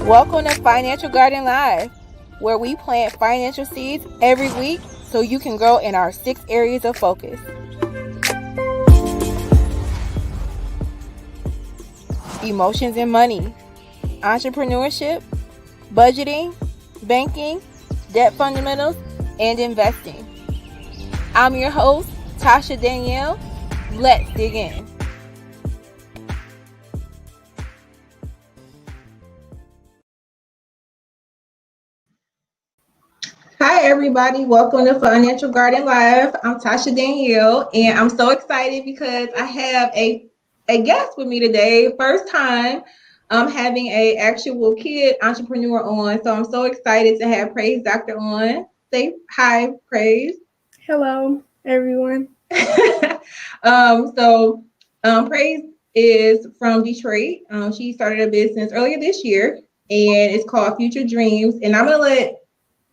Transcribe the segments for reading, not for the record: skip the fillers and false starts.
Welcome to Financial Garden Live, where we plant financial seeds every week so you can grow in our 6 areas of focus. Emotions and money, entrepreneurship, budgeting, banking, debt fundamentals, and investing. I'm your host, Tasha Danielle. Let's dig in. Hi, everybody. Welcome to Financial Garden Live. I'm Tasha Danielle, and I'm so excited because I have a guest with me today. First time having a actual kid entrepreneur on. So I'm so excited to have Praise Doctor on. Say hi, Praise. Hello, everyone. Praise is from Detroit. She started a business earlier this year, and it's called Future Dreamzzz. And I'm going to let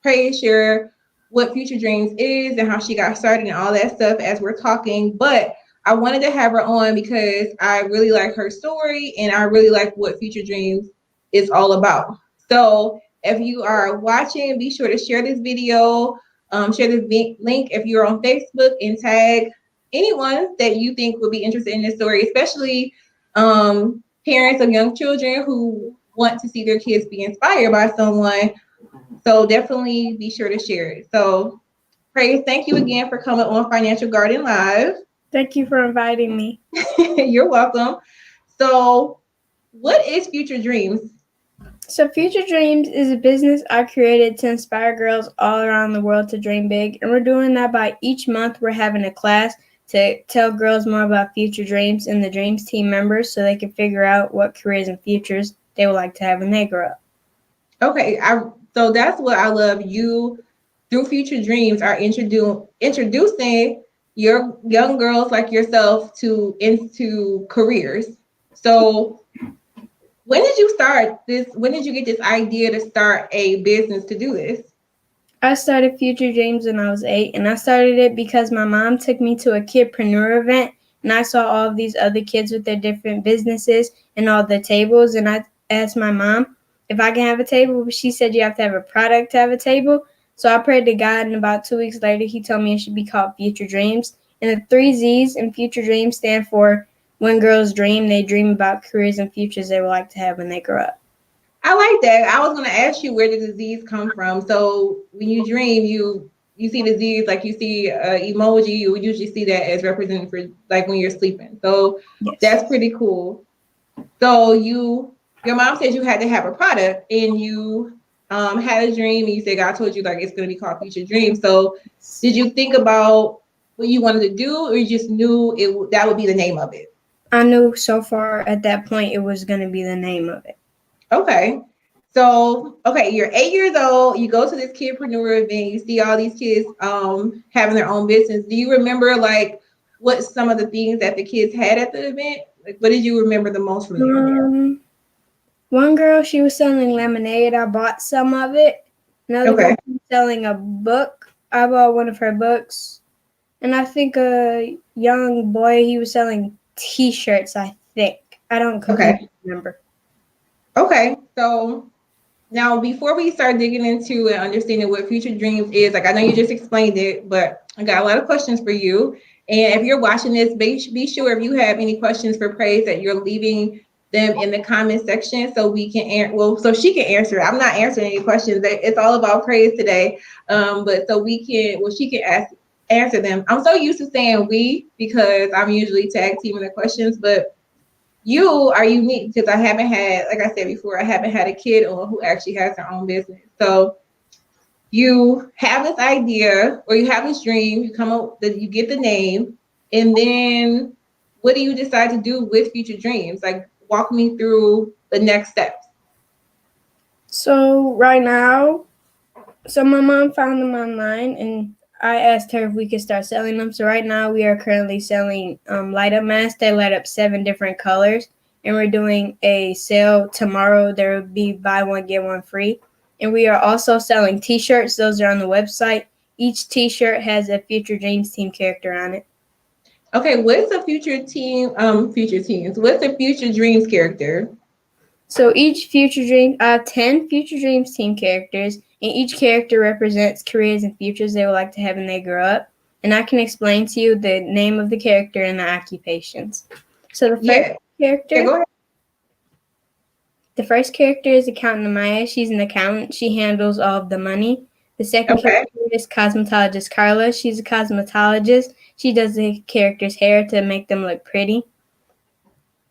Praise share what Future Dreamzzz is and how she got started and all that stuff as we're talking. But I wanted to have her on because I really like her story and I really like what Future Dreamzzz is all about. So if you are watching, be sure to share this video, share this link if you're on Facebook, and tag anyone that you think would be interested in this story, especially parents of young children who want to see their kids be inspired by someone. So definitely be sure to share it. So Praise, thank you again for coming on Financial Garden Live. Thank you for inviting me. You're welcome. So what is Future Dreamzzz? So Future Dreamzzz is a business I created to inspire girls all around the world to dream big. And we're doing that by each month we're having a class to tell girls more about Future Dreamzzz and the Dreams team members so they can figure out what careers and futures they would like to have when they grow up. Okay, so that's what I love. You, through Future Dreamzzz, are introducing your young girls like yourself into careers. So when did you start this? When did you get this idea to start a business to do this? I started Future Dreamzzz when I was 8, and I started it because my mom took me to a Kidpreneur event, and I saw all of these other kids with their different businesses and all the tables, and I asked my mom if I can have a table, but she said you have to have a product to have a table. So I prayed to God, and about 2 weeks later, he told me it should be called Future Dreamzzz. And the 3 Z's in Future Dreamzzz stand for when girls dream, they dream about careers and futures they would like to have when they grow up. I like that. I was going to ask you where did the Z's come from. So when you dream, you see the Z's, like you see emoji, you would usually see that as representing for like when you're sleeping. So yes. That's pretty cool. So your mom said you had to have a product, and you had a dream, and you said God told you like it's going to be called Future Dreamzzz. So did you think about what you wanted to do, or you just knew that would be the name of it? I knew so far at that point it was going to be the name of it. Okay. So, you're 8 years old. You go to this Kidpreneur event. You see all these kids having their own business. Do you remember like what some of the things that the kids had at the event? Like, what did you remember the most from there? One girl, she was selling lemonade. I bought some of it. Another girl was selling a book. I bought one of her books. And I think a young boy, he was selling T-shirts, I think. I don't completely remember. Okay, so now before we start digging into and understanding what Future Dreamzzz is, like I know you just explained it, but I got a lot of questions for you. And if you're watching this, be sure if you have any questions for Praise that you're leaving them in the comment section so we can so she can answer it. I'm not answering any questions. It's all about Praise today. But so she can answer them. I'm so used to saying we because I'm usually tag teaming the questions, but you are unique because I haven't had, like I said before, I haven't had a kid on who actually has their own business. So you have this idea or you have this dream, you come up that you get the name, and then what do you decide to do with Future Dreamzzz? Like walk me through the next steps. So right now, my mom found them online and I asked her if we could start selling them. So right now we are currently selling light up masks. They light up 7 different colors. And we're doing a sale tomorrow. There will be buy one, get one free. And we are also selling T-shirts. Those are on the website. Each T-shirt has a Future Dreamzzz team character on it. Okay, what's the Future Dreamzzz character? So each Future Dream, I have 10 Future Dreams team characters, and each character represents careers and futures they would like to have when they grow up. And I can explain to you the name of the character and the occupations. So Yeah. Yeah, go ahead. the first character is Accountant Amaya. She's an accountant. She handles all of the money. The second Okay. character is Cosmetologist Carla. She's a cosmetologist. She does the character's hair to make them look pretty.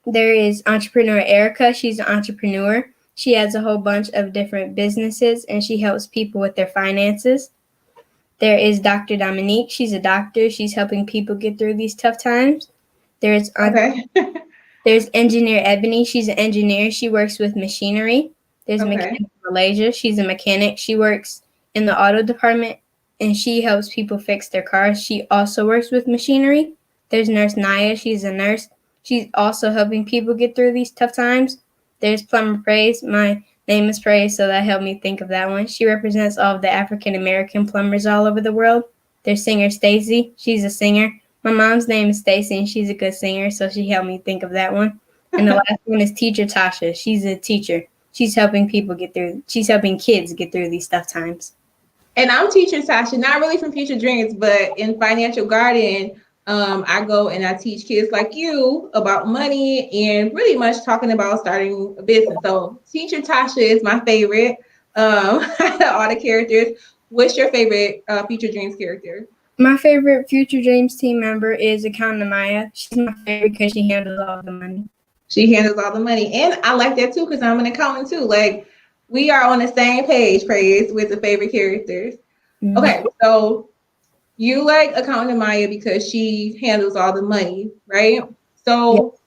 There is Entrepreneur Erica. She's an entrepreneur. She has a whole bunch of different businesses and she helps people with their finances. There is Dr. Dominique. She's a doctor. She's helping people get through these tough times. There's Okay. There's Engineer Ebony. She's an engineer. She works with machinery. There's Okay. Mechanic Malaysia. She's a mechanic. She works in the auto department and she helps people fix their cars. She also works with machinery. There's Nurse Naya. She's a nurse. She's also helping people get through these tough times. There's Plumber Praise. My name is Praise, so that helped me think of that one. She represents all of the African American plumbers all over the world. There's singer Stacy. She's a singer. My mom's name is Stacy, and she's a good singer, so she helped me think of that one. And the last one is Teacher Tasha. She's a teacher. She's helping she's helping kids get through these tough times. And I'm teaching Tasha, not really from Future Dreams, but in Financial Garden, I go and I teach kids like you about money and really much talking about starting a business. So Teacher Tasha is my favorite. All the characters. What's your favorite Future Dreams character? My favorite Future Dreams team member is Accountant Maya. She's my favorite because she handles all the money. She handles all the money. And I like that too because I'm an accountant too. Like, we are on the same page, Praise, with the favorite characters. Mm-hmm. Okay, so you like Accountant Maya because she handles all the money, right? So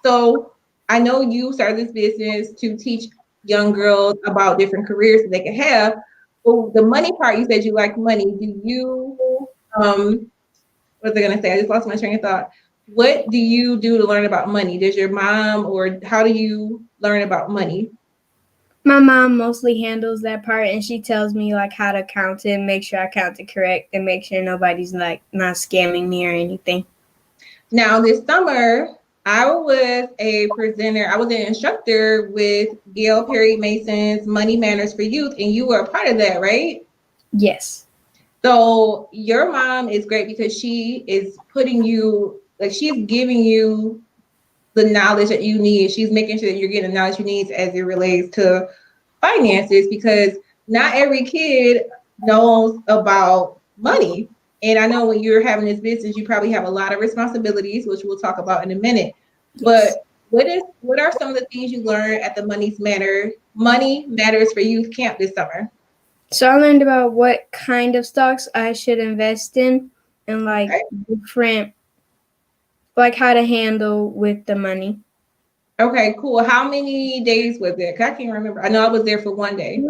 so I know you started this business to teach young girls about different careers that they can have. Well, the money part, you said you like money. Do you what was I gonna say? I just lost my train of thought. What do you do to learn about money? Does your mom or how do you learn about money? My mom mostly handles that part, and she tells me like how to count it, make sure I count it correct, and make sure nobody's like not scamming me or anything. Now this summer, I was a presenter. I was an instructor with Gail Perry Mason's Money Manners for Youth, and you were a part of that, right? Yes. So your mom is great because she is putting you, like she's giving you the knowledge that you need. She's making sure that you're getting the knowledge you need as it relates to finances because not every kid knows about money. And I know when you're having this business, you probably have a lot of responsibilities, which we'll talk about in a minute. But what are some of the things you learned at the Money Matters for Youth camp this summer? So I learned about what kind of stocks I should invest in and like different, like how to handle with the money. Okay, cool. How many days was it? I can't remember. I know I was there for one day.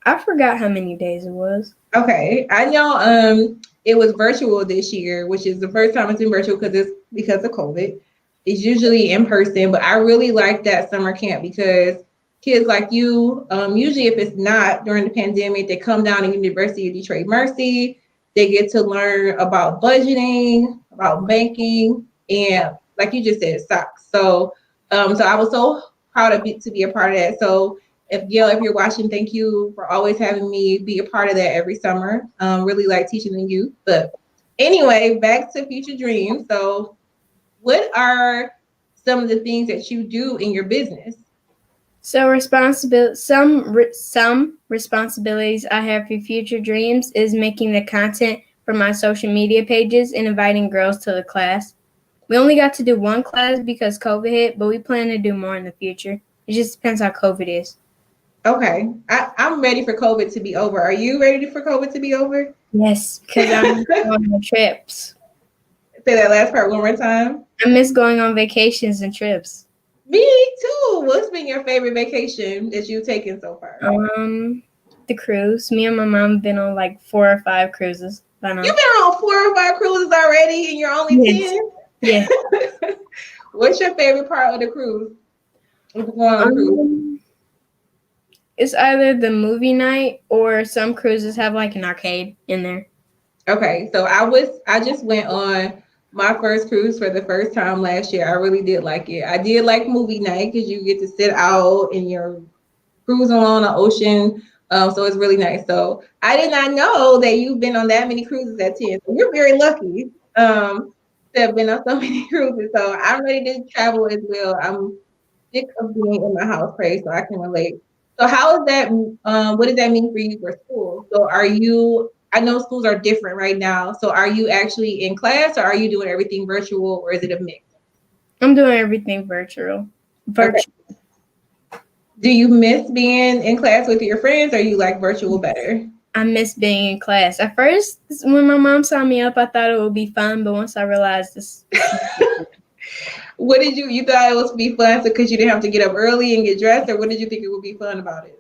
I forgot how many days it was. Okay, I know it was virtual this year, which is the first time it's been virtual because of COVID. It's usually in person, but I really like that summer camp because kids like you, usually if it's not during the pandemic, they come down to University of Detroit Mercy. They get to learn about budgeting, about banking, and like you just said, stocks. So I was so proud to be a part of that. So if you're watching, thank you for always having me be a part of that every summer. Really like teaching the youth. But anyway, back to Future Dreams. So what are some of the things that you do in your business? So some responsibilities I have for Future Dreams is making the content for my social media pages and inviting girls to the class. We only got to do one class because COVID hit, but we plan to do more in the future. It just depends how COVID is. Okay, I'm ready for COVID to be over. Are you ready for COVID to be over? Yes, because I'm on the trips. Say that last part one more time. I miss going on vacations and trips. Me too. What's been your favorite vacation that you've taken so far? The cruise. Me and my mom have been on like 4 or 5 cruises by now. You've been on 4 or 5 cruises already, and you're only 10. Yeah. What's your favorite part of the cruise? It's either the movie night or some cruises have like an arcade in there. Okay, so I just went on my first cruise for the first time last year. I really did like it. I did like movie night because you get to sit out and you're cruising along the ocean. So it's really nice. So I did not know that you've been on that many cruises at 10. So you're very lucky to have been on so many cruises. So I'm ready to travel as well. I'm sick of being in my house, pray, so I can relate. So how is that? What does that mean for you for school? So are you? I know schools are different right now. So are you actually in class, or are you doing everything virtual, or is it a mix? I'm doing everything virtual. Okay. Virtual. Do you miss being in class with your friends, or you like virtual better? I miss being in class. At first, when my mom signed me up, I thought it would be fun, but once I realized this, What did you thought it was be fun because you didn't have to get up early and get dressed, or what did you think it would be fun about it?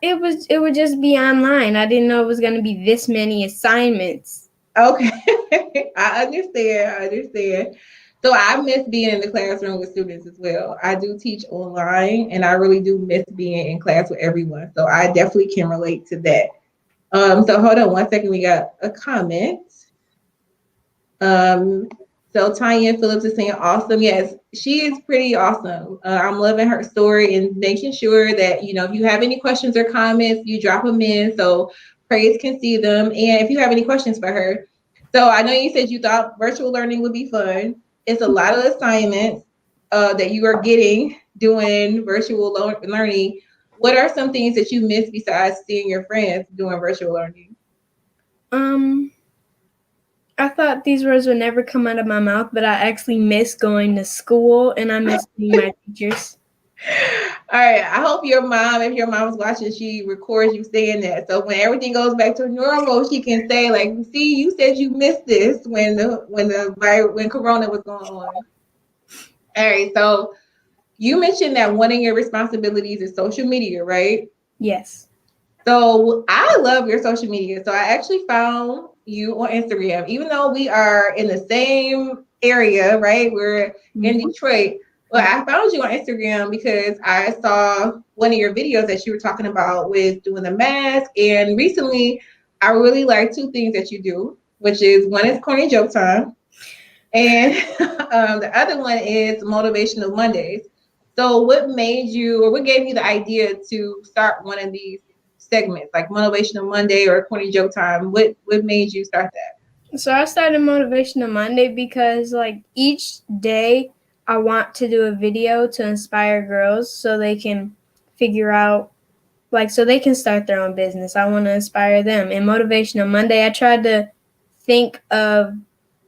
it would just be online. I didn't know it was going to be this many assignments. Okay, I understand. I understand. So I miss being in the classroom with students as well. I do teach online, and I really do miss being in class with everyone. So I definitely can relate to that. So hold on one second. We got a comment. Um, so Tanya Phillips is saying awesome. Yes, she is pretty awesome. I'm loving her story and making sure that, if you have any questions or comments, you drop them in so Praise can see them. And if you have any questions for her. So I know you said you thought virtual learning would be fun. It's a lot of assignments that you are getting doing virtual learning. What are some things that you miss besides seeing your friends doing virtual learning? Um, I thought these words would never come out of my mouth, but I actually miss going to school and I miss seeing my teachers. All right. I hope your mom, if your mom's watching, she records you saying that. So when everything goes back to normal, she can say, like, see, you said you missed this when Corona was going on. All right. So you mentioned that one of your responsibilities is social media, right? Yes. So I love your social media. So I actually found you on Instagram, even though we are in the same area, right? We're in Detroit. Well, I found you on Instagram because I saw one of your videos that you were talking about with doing the mask. And recently, I really like two things that you do, which is one is corny joke time, and the other one is motivational Mondays. So, what made you, or what gave you the idea to start one of these segments, like motivational Monday or corny joke time? What made you start that? So I started Motivational Monday because like each day I want to do a video to inspire girls so they can figure out so they can start their own business. I want to inspire them. And Motivational Monday, I tried to think of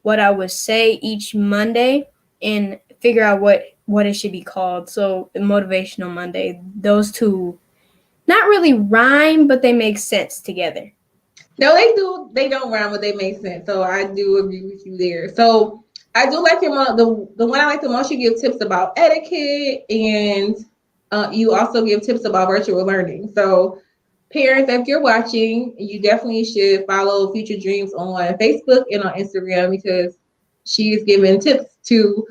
what I would say each Monday and figure out what it should be called. So Motivational Monday, those two not really rhyme, but they make sense together. No, they do. They don't rhyme, but they make sense. So I do agree with you there. So I do like the one I like the most. You give tips about etiquette, and you also give tips about virtual learning. So parents, if you're watching, you definitely should follow Future Dreamzzz on Facebook and on Instagram because she's giving tips to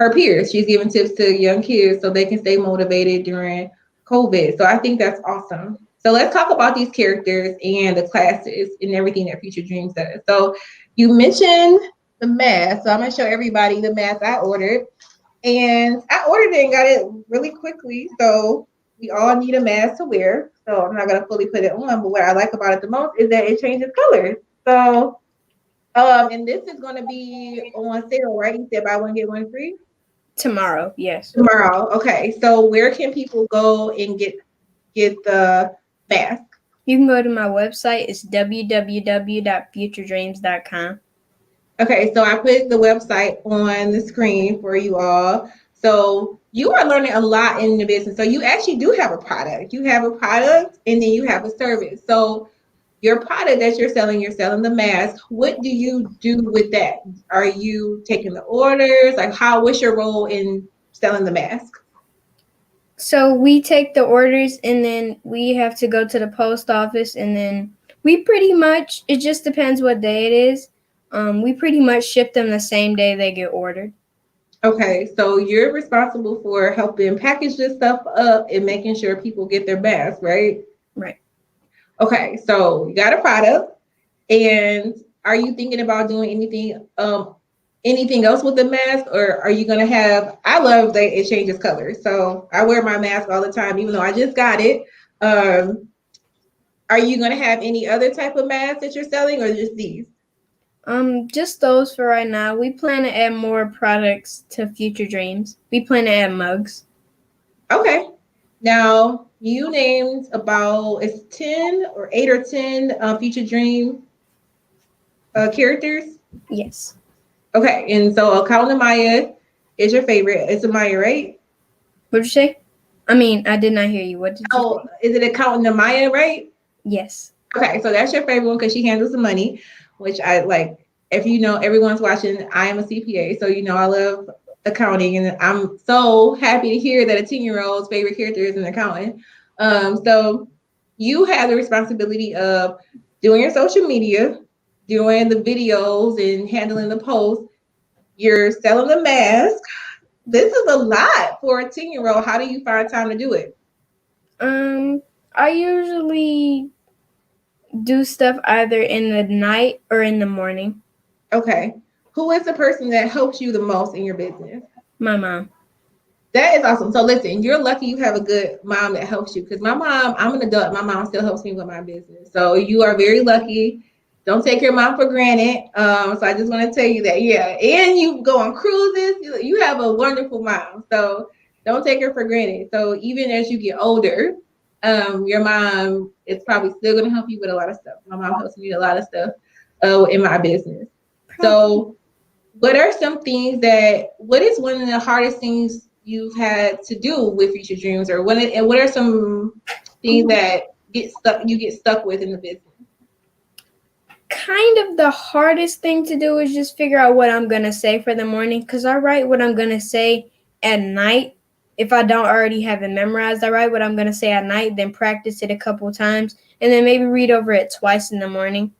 her peers. She's giving tips to young kids so they can stay motivated during COVID. So I think that's awesome. So let's talk about these characters and the classes and everything that Future Dreamzzz does. So you mentioned the mask. So I'm gonna show everybody the mask I ordered. And I ordered it and got it really quickly. So we all need a mask to wear. So I'm not gonna fully put it on, but what I like about it the most is that it changes colors. So and this is gonna be on sale, right? You said buy one, get one free? Tomorrow, yes. Tomorrow. Okay. So where can people go and get the mask? You can go to my website. It's www.futuredreamzzz.com. Okay, so I put the website on the screen for you all. So you are learning a lot in the business. So you actually do have a product. You have a product and then you have a service. So your product that you're selling the mask. What do you do with that? Are you taking the orders? Like what's your role in selling the mask? So we take the orders and then we have to go to the post office and then we pretty much, it just depends what day it is. We pretty much ship them the same day they get ordered. Okay, so you're responsible for helping package this stuff up and making sure people get their masks, right? Right. Okay, so you got a product, and are you thinking about doing anything anything else with the mask, or are you gonna have? I love that it changes colors, so I wear my mask all the time, even though I just got it. Um, are you gonna have any other type of mask that you're selling, or just these? Just those for right now. We plan to add more products to Future Dreams. We plan to add mugs. Okay. Now you named about it's 10 or 8 or 10 Future Dream characters. Yes. Okay, and so Account Maya is your favorite. It's a Maya, right? What'd you say? I mean, I did not hear you. What did you Oh, say? is it Account Maya, right? Yes. Okay, so that's your favorite one because she handles the money, which I like. If you know, everyone's watching. I am a CPA, so you know I love accounting, and I'm so happy to hear that a 10-year-old's favorite character is an accountant. So you have the responsibility of doing your social media, doing the videos, and handling the posts. You're selling the mask. This is a lot for a 10-year-old. How do you find time to do it? I usually do stuff either in the night or in the morning. Okay. Who is the person that helps you the most in your business? My mom. That is awesome. So listen, you're lucky you have a good mom that helps you. Because my mom, I'm an adult. My mom still helps me with my business. So you are very lucky. Don't take your mom for granted. So I just want to tell you that, yeah. And you go on cruises. You have a wonderful mom. So don't take her for granted. So even as you get older, your mom is probably still going to help you with a lot of stuff. My mom helps me with a lot of stuff in my business. So what are some things what is one of the hardest things you've had to do with Future Dreams, or what are some things that you get stuck with in the business? Kind of the hardest thing to do is just figure out what I'm going to say for the morning, because I write what I'm going to say at night. If I don't already have it memorized, I write what I'm going to say at night, then practice it a couple times, and then maybe read over it twice in the morning.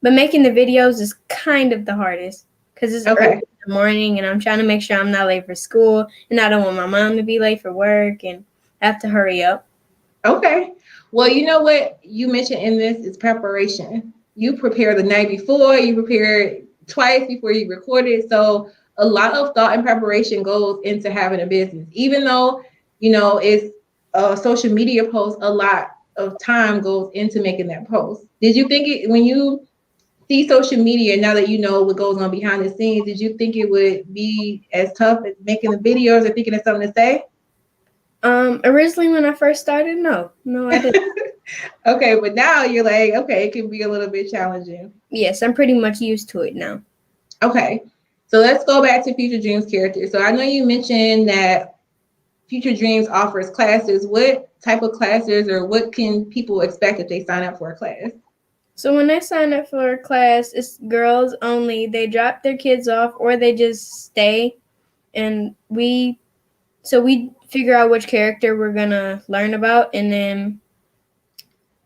But making the videos is kind of the hardest because it's early Okay. in the morning and I'm trying to make sure I'm not late for school, and I don't want my mom to be late for work and have to hurry up. Okay. Well, you know what you mentioned in this is preparation. You prepare the night before, you prepare twice before you record it. So a lot of thought and preparation goes into having a business. Even though, it's a social media post, a lot of time goes into making that post. Did you think it when you see social media now that you know what goes on behind the scenes, did you think it would be as tough as making the videos or thinking of something to say? Originally when I first started, no, I didn't. Okay, but now you're like, okay, it can be a little bit challenging. Yes, I'm pretty much used to it now. Okay, so let's go back to Future Dreams character. So I know you mentioned that Future Dreams offers classes. What type of classes, or what can people expect if they sign up for a class? So when they sign up for a class, it's girls only. They drop their kids off or they just stay, and we figure out which character we're gonna learn about, and then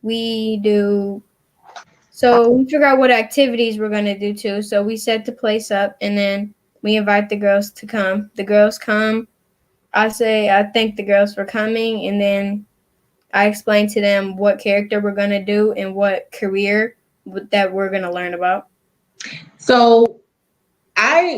we do so we figure out what activities we're gonna do too. So we set the place up, and then we invite the girls to come. The girls come. I thank the girls for coming, and then I explain to them what character we're gonna do and what career that we're gonna learn about. So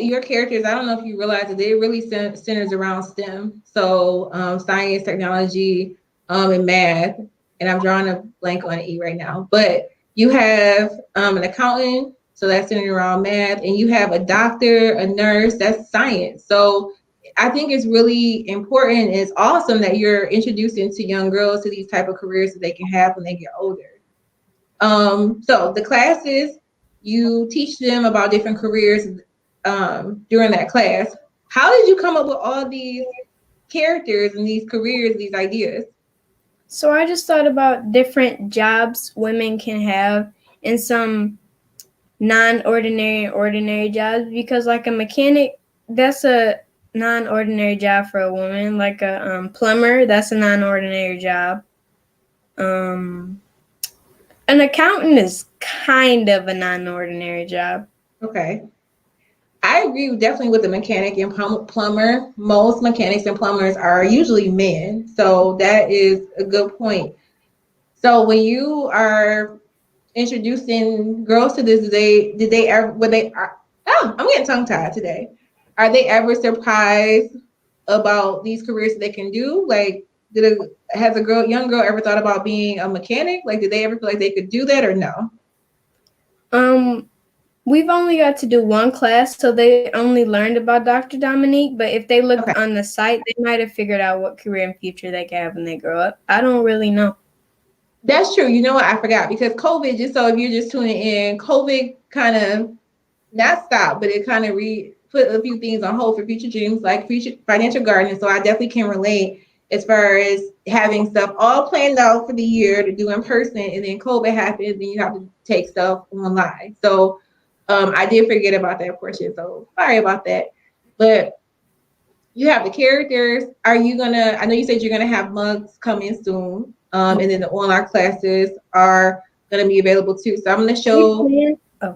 your characters, I don't know if you realize that they really centers around STEM. So science, technology, and math. And I'm drawing a blank on E right now. But you have an accountant, so that's centered around math, and you have a doctor, a nurse, that's science. So I think it's really important. It's awesome that you're introducing to young girls to these type of careers that they can have when they get older. So the classes, you teach them about different careers during that class. How did you come up with all these characters and these careers, these ideas? So I just thought about different jobs women can have and some non-ordinary and ordinary jobs, because like a mechanic, that's a non-ordinary job for a woman. Like a plumber, that's a non-ordinary job. Um, an accountant is kind of a non-ordinary job. Okay. I agree definitely with the mechanic and plumber. Most mechanics and plumbers are usually men. So that is a good point. So when you are introducing girls to this, did they ever, were they, Oh, I'm getting tongue tied today. Are they ever surprised about these careers that they can do? Like, has a young girl ever thought about being a mechanic? Like, did they ever feel like they could do that or no? Um, we've only got to do one class, so they only learned about Dr. Dominique. But if they looked Okay. on the site, they might have figured out what career and future they can have when they grow up. I don't really know. That's true. You know what? I forgot because COVID, just so if you're just tuning in, COVID kind of not stopped, but it kind of put a few things on hold for future dreams, like future financial gardening. So I definitely can relate as far as having stuff all planned out for the year to do in person, and then COVID happens, and you have to take stuff online. So I did forget about that portion. So sorry about that. But you have the characters. Are you gonna? I know you said you're gonna have mugs coming soon, and then the online classes are gonna be available too. So I'm gonna We show. plan. Oh,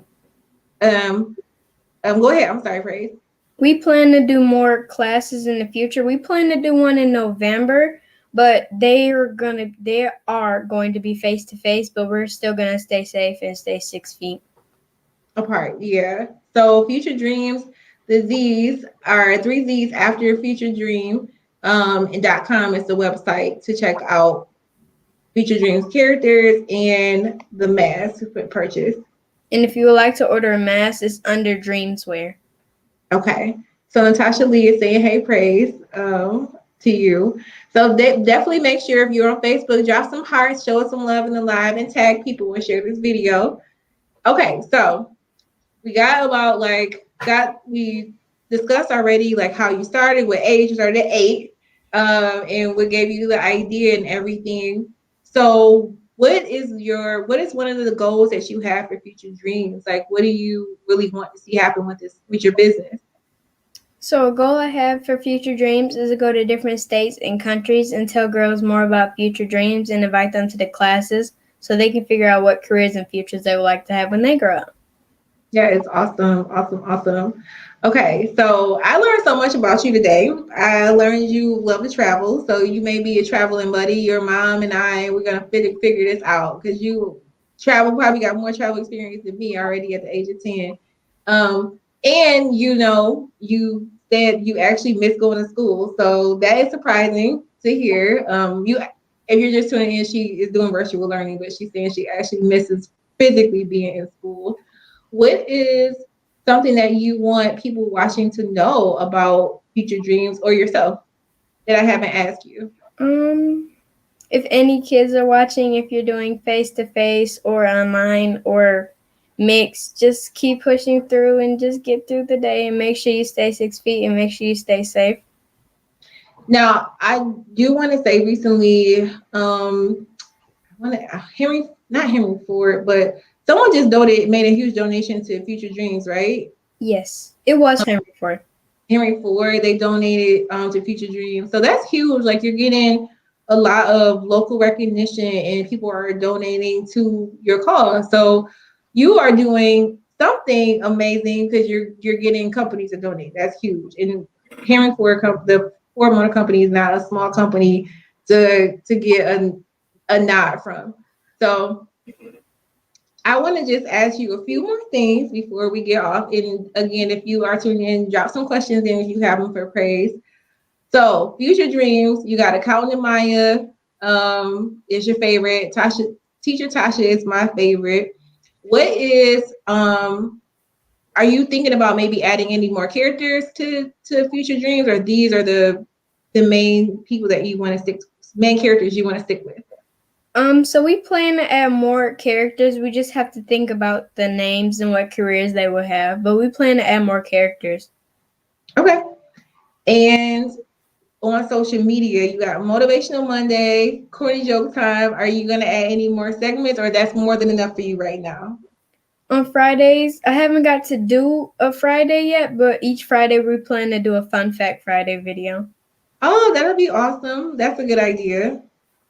Um, Go ahead. I'm sorry, Praise. we plan to do more classes in the future. We plan to do one in November, but they are going to be face to face. But we're still gonna stay safe and stay 6 feet Apart. Yeah. So Future Dreams, the Z's are three Z's after Future Dream. And .com is the website to check out Future Dreams characters and the mask for purchase. And if you would like to order a mask, it's under Dreamswear. Okay. So Natasha Lee is saying, hey, praise to you. So definitely make sure if you're on Facebook, drop some hearts, show us some love in the live, and tag people and share this video. Okay. So we got about we discussed already like how you started, what age you started at 8, and what gave you the idea and everything. So what is one of the goals that you have for Future Dreams? Like what do you really want to see happen with your business? So, a goal I have for Future Dreams is to go to different states and countries and tell girls more about future dreams and invite them to the classes so they can figure out what careers and futures they would like to have when they grow up. Yeah, it's awesome, awesome, awesome. Okay, so I learned so much about you today. I learned you love to travel, so you may be a traveling buddy. Your mom and I, we're gonna figure this out because you probably got more travel experience than me already at the age of 10. And you said you actually miss going to school, so that is surprising to hear. If you're just tuning in, she is doing virtual learning, but she's saying she actually misses physically being in school. What is something that you want people watching to know about Future Dreams or yourself that I haven't asked you? Um, if any kids are watching, if you're doing face to face or online or mixed, just keep pushing through and just get through the day and make sure you stay 6 feet and make sure you stay safe. Now, I do want to say recently, I want to not Henry Ford, but someone just made a huge donation to Future Dreams, right? Yes, it was Henry Ford. Henry Ford, they donated to Future Dreams. So that's huge. Like you're getting a lot of local recognition and people are donating to your cause. So you are doing something amazing because you're getting companies to donate. That's huge. And Henry Ford, the Ford Motor Company is not a small company to get a nod from. So I want to just ask you a few more things before we get off. And again, if you are tuning in, drop some questions in if you have them for praise. So, Future Dreams, you got Accountant Maya is your favorite. Teacher Tasha is my favorite. What is are you thinking about maybe adding any more characters to Future Dreams, or these are the main people that you want to main characters you want to stick with? So we plan to add more characters. We just have to think about the names and what careers they will have. But we plan to add more characters. Okay. And on social media, you got Motivational Monday, Corny Joke Time. Are you gonna add any more segments, or that's more than enough for you right now? On Fridays, I haven't got to do a Friday yet, but each Friday we plan to do a Fun Fact Friday video. Oh, that'll be awesome. That's a good idea.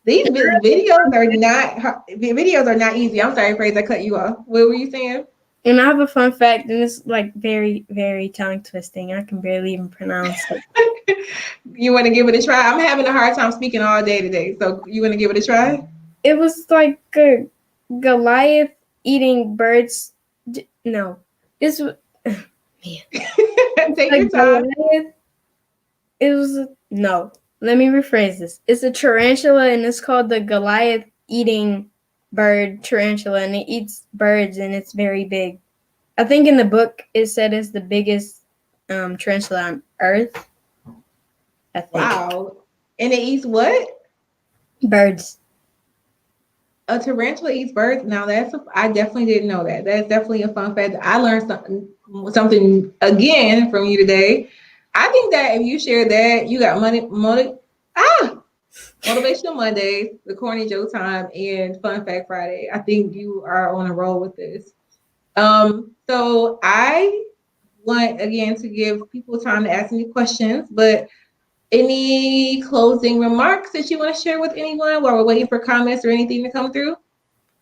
These videos are not easy. I'm sorry, Praise, I cut you off. What were you saying? And I have a fun fact, and it's like very, very tongue twisting. I can barely even pronounce it. You want to give it a try? I'm having a hard time speaking all day today, so you want to give it a try? It was like a Goliath eating birds. No, this Take A your time. Goliath. It was no. Let me rephrase this. It's a tarantula, and it's called the Goliath eating bird tarantula, and it eats birds, and it's very big. I think in the book it said it's the biggest tarantula on Earth. I think Wow. And it eats what? birds. A tarantula eats birds. Now I definitely didn't know that. That's definitely a fun fact. I learned something again from you today. I think that if you share that, you got motivational Mondays, the corny joke time, and fun fact Friday. I think you are on a roll with this. So I want again to give people time to ask me questions, but any closing remarks that you want to share with anyone while we're waiting for comments or anything to come through?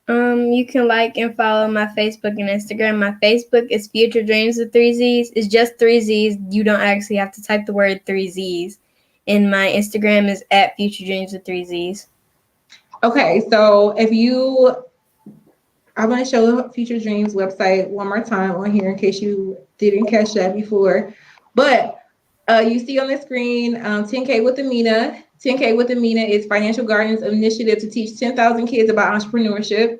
You can like and follow my Facebook and Instagram. My Facebook is Future Dreamzzz with 3 Z's. It's just 3 Z's. You don't actually have to type the word 3 Z's. And my Instagram is at Future Dreamzzz with 3 Z's. Okay, so I want to show Future Dreamzzz website one more time on here in case you didn't catch that before. But you see on the screen 10K with Amina. 10K with Amina is Financial Guardian's initiative to teach 10,000 kids about entrepreneurship.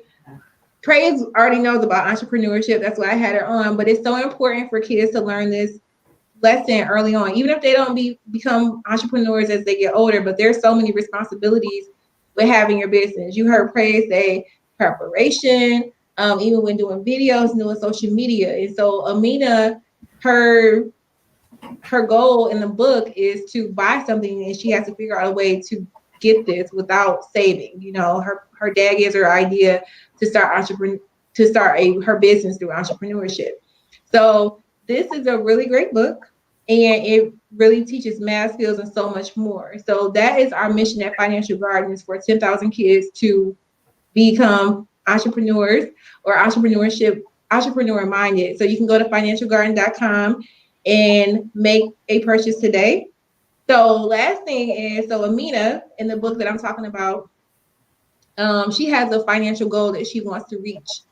Praise already knows about entrepreneurship. That's why I had her on. But it's so important for kids to learn this lesson early on, even if they don't become entrepreneurs as they get older. But there's so many responsibilities with having your business. You heard Praise say preparation, even when doing videos and doing social media. And so Amina, her goal in the book is to buy something, and she has to figure out a way to get this without saving. You know, her dad gives her idea to start her business through entrepreneurship. So this is a really great book, and it really teaches math skills and so much more. So that is our mission at Financial Gardens, for 10,000 kids to become entrepreneurs or entrepreneur minded. So you can go to financialgarden.com and make a purchase today. So last thing is, so Amina, in the book that I'm talking about, she has a financial goal that she wants to reach,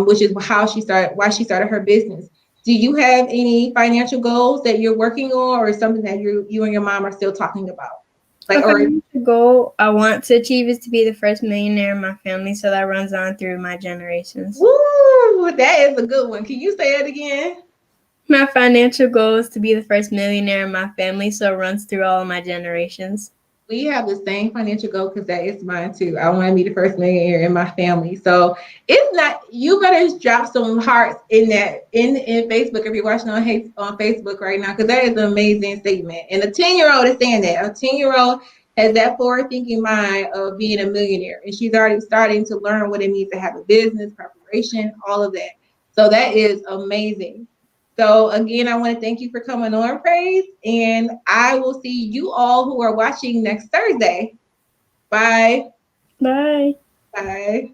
which is why she started her business. Do you have any financial goals that you're working on, or something that you and your mom are still talking about? A financial goal I want to achieve is to be the first millionaire in my family, so that runs on through my generations. Woo, that is a good one. Can you say it again? My financial goal is to be the first millionaire in my family, so it runs through all of my generations. We have the same financial goal, because that is mine too. I want to be the first millionaire in my family. So it's not, you better drop some hearts in that in Facebook if you're watching on Facebook right now, because that is an amazing statement. And a 10-year-old is saying that. A 10-year-old has that forward thinking mind of being a millionaire, and she's already starting to learn what it means to have a business, preparation, all of that. So that is amazing. So again, I want to thank you for coming on, Praise, and I will see you all who are watching next Thursday. Bye. Bye. Bye.